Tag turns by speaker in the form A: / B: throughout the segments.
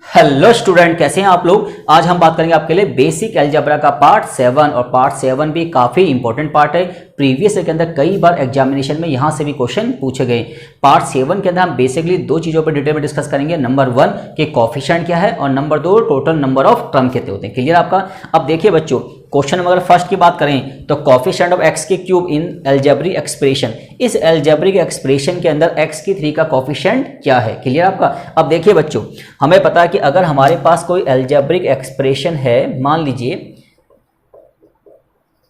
A: Hello student, कैसे हैं आप लोग। आज हम बात करेंगे आपके लिए बेसिक अलजेब्रा का पार्ट 7 और पार्ट 7 भी काफी इंपॉर्टेंट पार्ट है। प्रीवियस ईयर के अंदर कई बार एग्जामिनेशन में यहां से भी क्वेश्चन पूछे गए। पार्ट 7 के अंदर हम बेसिकली दो चीजों पर डिटेल में डिस्कस करेंगे। नंबर 1 कि कोफिशिएंट क्या है और number 2 total number of term कितने होते हैं। क्लियर आपका। अब देखिए बच्चों, क्वेश्चन नंबर फर्स्ट की बात करें तो कोफिशिएंट ऑफ एक्स की क्यूब इन अलजेब्रिक एक्सप्रेशन। इस अलजेब्रिक एक्सप्रेशन के अंदर एक्स की 3 का कोफिशिएंट क्या है। क्लियर आपका। अब देखिए बच्चों, हमें पता है कि अगर हमारे पास कोई अलजेब्रिक एक्सप्रेशन है, मान लीजिए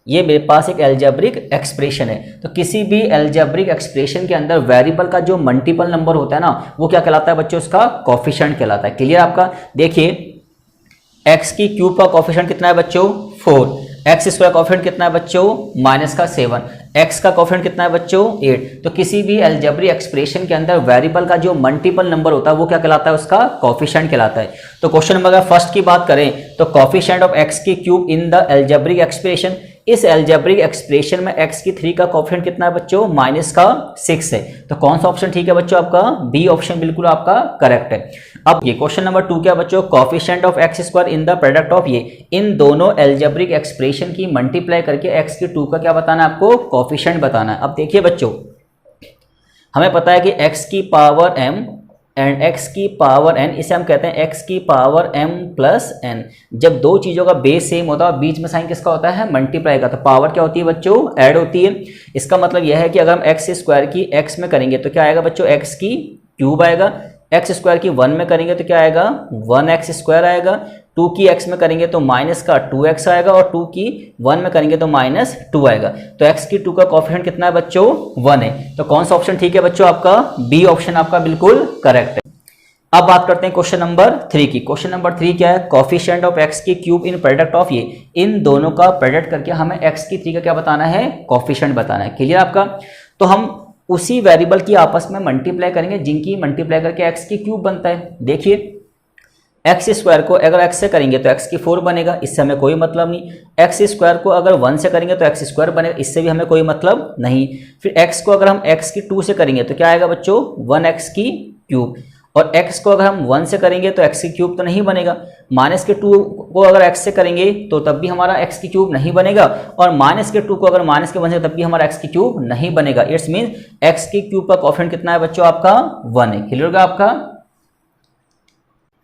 A: ये मेरे पास एक अलजेब्रिक एक्सप्रेशन है, तो किसी भी अलजेब्रिक एक्सप्रेशन के अंदर वेरिएबल का जो मल्टीपल नंबर होता है ना, वो क्या कहलाता है बच्चों, उसका कोफिशिएंट कहलाता है। क्लियर आपका। देखिए एक्स की क्यूब का कोफिशिएंट कितना है बच्चों, 4। एक्स स्क्वायर कोफिशिएंट कितना है बच्चों, माइनस का 7। एक्स का कोफिशिएंट कितना है बच्चों, 8। तो किसी भी अलजेब्रिक एक्सप्रेशन के अंदर वेरिएबल का जो मल्टीपल नंबर होता है वो क्या कहलाता है, उसका कोफिशिएंट कहलाता है। तो क्वेश्चन नंबर फर्स्ट की बात करें तो कोफिशिएंट ऑफ एक्स की cube in the algebraic expression. इस अलजेब्रिक एक्सप्रेशन में x की 3 का कोफिशिएंट कितना है बच्चों, माइनस का 6 है। तो कौन सा ऑप्शन ठीक है बच्चों, आपका बी ऑप्शन बिल्कुल आपका करेक्ट है। अब ये क्वेश्चन नंबर 2 क्या बच्चों, coefficient of x square in the product of ये, इन दोनों अलजेब्रिक एक्सप्रेशन की मल्टीप्लाई करके x की 2 का क्या बताना है, आपको कोफिशिएंट बताना है। अब देखिए बच्चों, हमें पता है कि x की पावर m एंड x की पावर n, इसे हम कहते हैं x की पावर m प्लस n। जब दो चीजों का बेस सेम होता है, बीच में साइन किसका होता है, मल्टीप्लाई का, तो पावर क्या होती है बच्चों, ऐड होती है। इसका मतलब यह है कि अगर हम एक्स स्क्वायर की x में करेंगे तो क्या आएगा बच्चों, x की क्यूब आएगा। एक्स स्क्वायर की 1 में करेंगे तो क्या आएगा, 1x स्क्वायर आएगा। 2 की x में करेंगे तो माइनस का 2x आएगा और 2 की 1 में करेंगे तो माइनस 2 आएगा। तो x की 2 का कोफिशिएंट कितना है बच्चों, 1 है। तो कौन सा ऑप्शन ठीक है बच्चों, आपका बी ऑप्शन आपका बिल्कुल करेक्ट है। अब बात करते हैं क्वेश्चन नंबर 3 की। क्वेश्चन नंबर 3 क्या है, कोफिशिएंट ऑफ x की क्यूब इन प्रोडक्ट ऑफ ये, इन दोनों का प्रोडक्ट करके हमें x की 3 का क्या बताना है, कोफिशिएंट बताना है। क्लियर आपका। तो हम उसी वेरिएबल की आपस में मल्टीप्लाई करेंगे जिनकी मल्टीप्लाई करके x की क्यूब बनता है। देखिए एक्स स्क्वायर को अगर x से करेंगे तो x की 4 बनेगा, इससे हमें कोई मतलब नहीं। एक्स स्क्वायर को अगर 1 से करेंगे तो एक्स स्क्वायर बनेगा, इससे भी हमें कोई मतलब नहीं। फिर x को अगर हम x की 2 से करेंगे तो क्या आएगा बच्चों, 1x की क्यूब। और x को अगर हम 1 से करेंगे तो x की क्यूब तो नहीं बनेगा। माइनस के 2 को अगर x से करेंगे तो तब भी हमारा x की क्यूब नहीं बनेगा। और माइनस के 2 को अगर माइनस के 1 से तब भी हमारा x की क्यूब नहीं बनेगा। इट्स मीन x की क्यूब का कोफिशिएंट कितना है बच्चों, आपका 1 है। क्लियर होगा आपका।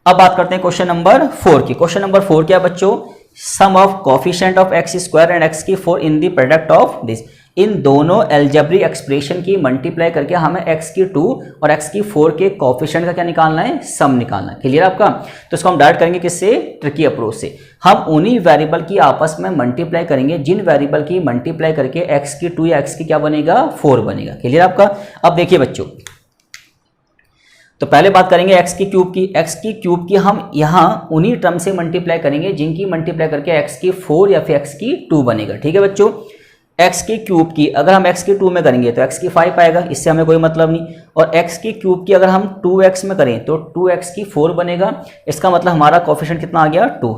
A: अब बात करते हैं क्वेश्चन नंबर 4 की। क्वेश्चन नंबर 4 क्या बच्चों, sum of coefficient of x square and x की 4 in the product of this. इन दोनों अलजेब्रिक एक्सप्रेशन की मल्टीप्लाई करके हमें x की 2 और x की 4 के कोफिशिएंट का क्या निकालना है, सम निकालना है। क्लियर आपका। तो इसको हम डायरेक्ट करेंगे किससे, ट्रिकी अप्रोच से। हम उन्हीं वेरिएबल की आपस में मल्टीप्लाई करेंगे जिन वेरिएबल की मल्टीप्लाई करके x की 2 या x की क्या बनेगा, 4 बनेगा। क्लियर आपका। अब देखिए बच्चों, तो पहले बात करेंगे x की क्यूब की। x की क्यूब की हम यहाँ उन्हीं टर्म से मल्टीप्लाई करेंगे जिनकी मल्टीप्लाई करके x की 4 या फिर x की 2 बनेगा। ठीक है बच्चों। x की क्यूब की अगर हम x की 2 में करेंगे तो x की 5 आएगा, इससे हमें कोई मतलब नहीं। और x की क्यूब की अगर हम 2x में करें तो 2x की 4 बनेगा। इसका मतलब हमारा कोफिशिएंट कितना आ गया, 2।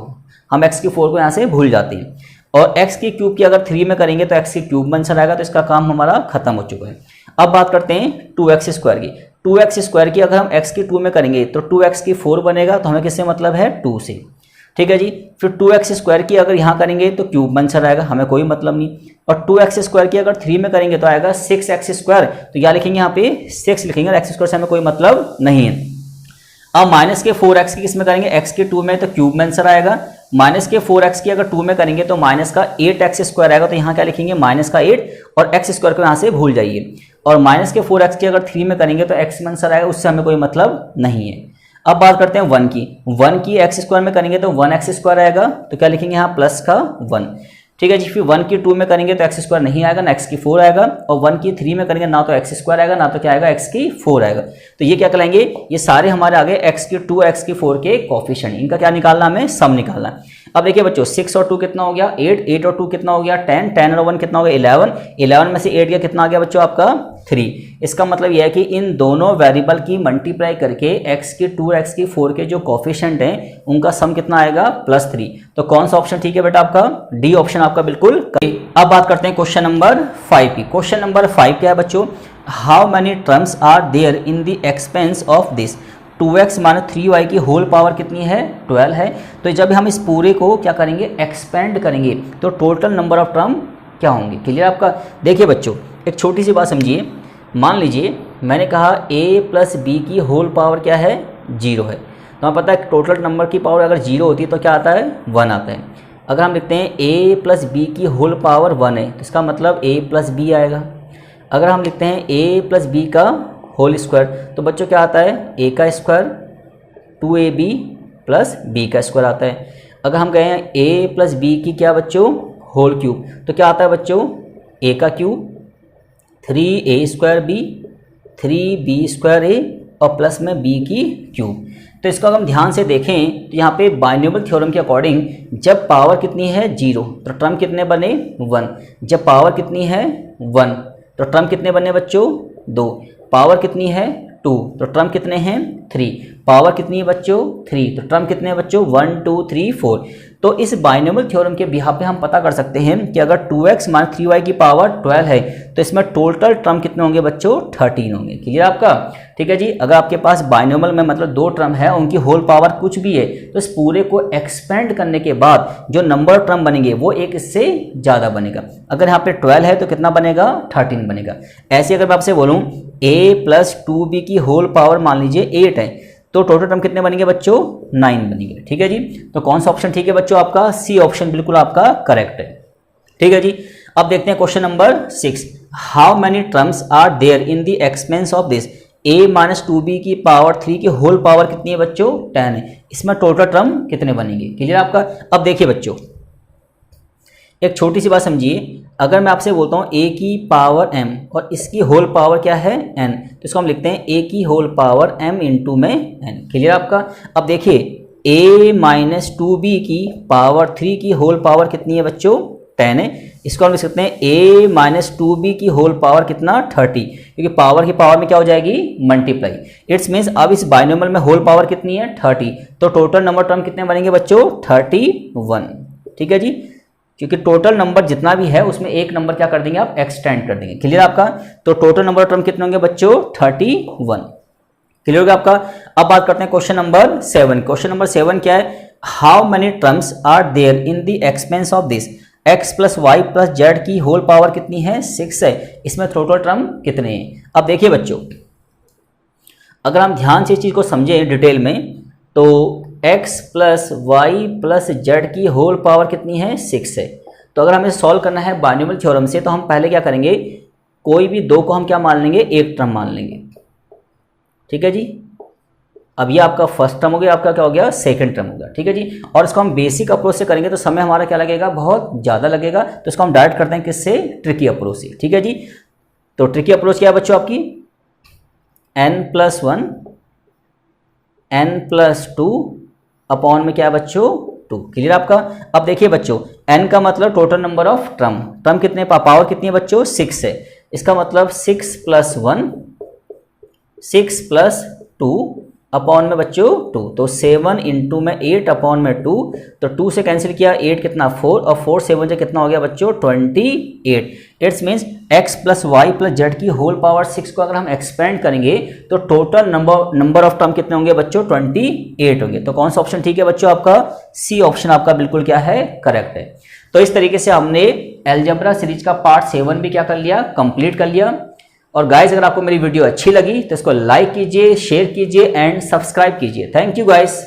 A: हम x की 4 को यहाँ से भूल जाते हैं। और x की क्यूब की अगर 3 में करेंगे तो x की क्यूब आंसर आएगा, तो इसका काम हमारा खत्म हो चुका है। अब बात करते हैं 2x स्क्वायर की। 2x स्क्वायर की अगर हम x की 2 में करेंगे तो 2x की 4 बनेगा, तो हमें किससे मतलब है, 2 से। ठीक है जी। फिर 2x स्क्वायर की अगर यहाँ करेंगे तो क्यूब आंसर आएगा, हमें कोई मतलब नहीं। और 2x स्क्वायर की अगर 3 में करेंगे तो आएगा 6x स्क्वायर, तो क्या लिखेंगे यहाँ पे 6 लिखेंगे, और x स्क्वायर से हमें कोई मतलब नहीं है। अब माइनस के 4x की किस में करेंगे, x के 2 में, तो क्यूब में आंसर आएगा। माइनस के 4x की अगर 2 में करेंगे तो माइनस का 8x स्क्वायर आएगा, तो यहाँ क्या लिखेंगे, माइनस का 8 और x स्क्वायर को यहाँ से भूल जाइए। और माइनस के 4x की अगर 3 में करेंगे तो x में आंसर आएगा, उससे हमें कोई मतलब नहीं है। अब बात करते हैं 1 की। 1 की x स्क्वायर में करेंगे तो 1x स्क्वायर आएगा, तो क्या लिखेंगे यहाँ प्लस का 1। ठीक है जी। फिर 1 की 2 में करेंगे तो x स्क्वायर नहीं आएगा, ना x की 4 आएगा। और 1 की 3 में करेंगे ना तो x स्क्वायर आएगा, ना तो क्या आएगा, x की 4 आएगा। तो ये क्या कहलाएंगे, ये सारे हमारे आगे x की 2 x की 4 के कोफिशिएंट, इनका क्या निकालना, हमें सम निकालना है। अब देखिए बच्चों, 6 और 2 कितना हो गया, 8। 8 और 2 कितना हो गया, 10। 10 और 1 कितना हो गया, 11। 11 में से 8 गया, कितना आ गया बच्चों, आपका 3। इसका मतलब यह है कि इन दोनों वेरिएबल की मल्टीप्लाई करके x की 2 और x की 4 के जो कोफिशिएंट हैं उनका सम कितना आएगा, +3। तो कौन सा ऑप्शन ठीक है बेटा, आपका डी ऑप्शन आपका बिल्कुल। अब बात करते हैं क्वेश्चन नंबर 5 की। क्वेश्चन नंबर 5 क्या है बच्चों, how many terms are there in the expense of this. 2x minus 3y की होल पावर कितनी है 12 है। तो जब हम इस पूरे को क्या करेंगे एक्सपेंड करेंगे तो टोटल नंबर ऑफ टर्म क्या होंगे। क्लियर आपका। देखिए बच्चों एक छोटी सी बात समझिए, मान लीजिए मैंने कहा a प्लस बी की होल पावर क्या है 0 है, तो हमें पता है टोटल नंबर की पावर अगर 0 होती है तो क्या आता है 1 आता है। अगर हम लिखते हैं a प्लस बी की होल पावर 1 है तो इसका मतलब a प्लस बी आएगा। अगर हम लिखते हैं a प्लस बी का होल स्क्वायर तो बच्चों क्या आता है a का स्क्वायर 2ab प्लस b का स्क्वायर आता है। अगर हम कहें a प्लस बी की क्या बच्चों होल क्यूब तो क्या आता है बच्चों a का cube 3a square b 3b square a और प्लस में b की क्यूब। तो इसको अगर हम ध्यान से देखें तो यहाँ पे बाइनोमियल थ्योरम के अकॉर्डिंग जब पावर कितनी है 0 तो टर्म कितने बने 1, जब पावर कितनी है 1 तो टर्म कितने बने बच्चों 2, पावर कितनी है 2 तो टर्म कितने हैं 3, पावर कितनी है बच्चों 3 तो टर्म कितने हैं बच्चों 1 2 3 4। तो इस बाइनोमियल थ्योरम के बिहाफ पे हम पता कर सकते हैं कि अगर 2x माइनस 3y की पावर 12 है तो इसमें टोटल टर्म कितने होंगे बच्चों 13 होंगे। क्लियर आपका। ठीक है जी। अगर आपके पास बाइनोमियल में मतलब 2 टर्म है उनकी होल पावर कुछ भी है तो इस पूरे को एक्सपेंड करने के बाद जो नंबर ऑफ टर्म बनेंगे वो एक इससे ज़्यादा बनेगा। अगर यहाँ पे 12 है तो कितना बनेगा 13 बनेगा। ऐसे अगर मैं आपसे बोलूँ a प्लस 2b की होल पावर मान लीजिए 8 है तो टोटल टर्म कितने बनेंगे बच्चों 9 बनेंगे। ठीक है जी। तो कौन सा ऑप्शन ठीक है बच्चों आपका सी ऑप्शन बिल्कुल आपका करेक्ट है। ठीक है जी। अब देखते हैं question number 6, how many terms are there in the expense of this a minus 2b की पावर 3 की होल पावर कितनी है बच्चों 10 है, इसमें टोटल टर्म कितने बनेंगे। क्लियर आपका। अब देखिए बच्चों एक छोटी सी बात समझिए, अगर मैं आपसे बोलता हूँ a की पावर m और इसकी होल पावर क्या है n तो इसको हम लिखते हैं a की होल पावर m इंटू में n। क्लियर आपका। अब देखिए a माइनस 2b की पावर 3 की होल पावर कितनी है बच्चों 10 है, इसको हम लिख सकते हैं a माइनस 2b की होल पावर कितना 30, क्योंकि पावर की पावर में क्या हो जाएगी मल्टीप्लाई। इट्स मीन्स अब इस बाइनोमियल में होल पावर कितनी है 30 तो टोटल नंबर टर्म कितने बनेंगे बच्चों 31। ठीक है जी। क्योंकि टोटल नंबर जितना भी है उसमें एक नंबर क्या कर देंगे आप एक्सटेंड कर देंगे। क्लियर आपका। तो टोटल नंबर टर्म कितने होंगे बच्चों 31। क्लियर होगा आपका। अब बात करते हैं क्वेश्चन नंबर 7। क्वेश्चन नंबर 7 क्या है, how many terms are there in the expense of this x plus y plus z की होल पावर कितनी है 6 है, इसमें टोटल टर्म कितने हैं। अब देखिए बच्चों अगर हम ध्यान से इस चीज को समझें डिटेल में तो x plus y plus z की होल पावर कितनी है 6 है। तो अगर हमें सॉल्व करना है बाइनोमियल थ्योरम से तो हम पहले क्या करेंगे कोई भी दो को हम क्या मान लेंगे एक टर्म मान लेंगे। ठीक है जी। अब ये आपका फर्स्ट टर्म हो गया, आपका क्या हो गया सेकंड टर्म हो गया। ठीक है जी। और इसको हम बेसिक अप्रोच से करेंगे तो समय हमारा क्या लगेगा बहुत ज़्यादा लगेगा, तो इसको हम डायरेक्ट करते हैं किससे ट्रिकी अप्रोच से। ठीक है जी। तो ट्रिकी अप्रोच क्या है बच्चों आपकी n+1 n+2 अपॉन में क्या है बच्चों 2। क्लियर आपका। अब देखिए बच्चों n का मतलब टोटल नंबर ऑफ टर्म कितने पावर कितनी है बच्चों 6 है, इसका मतलब 6+1 6+2 अपॉन में बच्चों 2, तो 7 इंटू में 8 अपॉन में 2, तो 2 से कैंसिल किया 8 कितना 4 और 4 7 से कितना हो गया बच्चों 28। It's means x plus y plus z की होल पावर 6 को अगर हम एक्सपेंड करेंगे तो टोटल नंबर ऑफ टर्म कितने होंगे बच्चों 28 होंगे। तो कौन सा ऑप्शन ठीक है बच्चों आपका सी ऑप्शन आपका बिल्कुल क्या है करेक्ट है। तो इस तरीके से हमने अलजेब्रा सीरीज का पार्ट 7 भी क्या कर लिया कंप्लीट कर लिया। और गाइस अगर आपको मेरी वीडियो अच्छी लगी तो इसको लाइक कीजिए शेयर कीजिए एंड सब्सक्राइब कीजिए। Thank you guys.